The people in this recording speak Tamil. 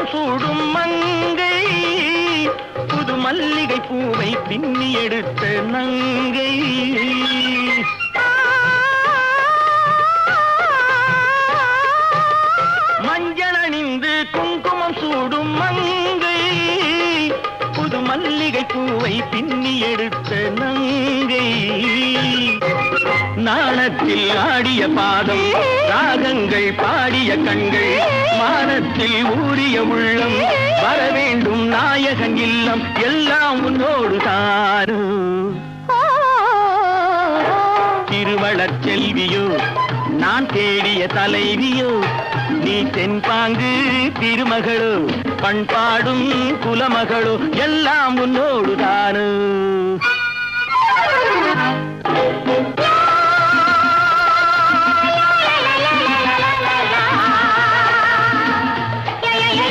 குங்குமம் சூடும் மங்கை புது மல்லிகை பூவை பின்னி எடுத்த நங்கை மஞ்சள் அணிந்து குங்குமம் சூடும் மங்கை புது மல்லிகை பூவை பின்னி எடுத்த நங்கை நாணத்தில் ஆடிய பாதம் ராகங்கள் பாடிய கண்கள் மானத்தில் ஊறிய உள்ளம் வரவேண்டும் நாயகன் இல்லம் எல்லாம் உன்னோடு தாரு திருவளர் செல்வியோ நான் தேடிய தலைவியோ நீ தென்பாங்கு திருமகளோ பண்பாடும் குலமகளோ எல்லாம் உன்னோடு தாரு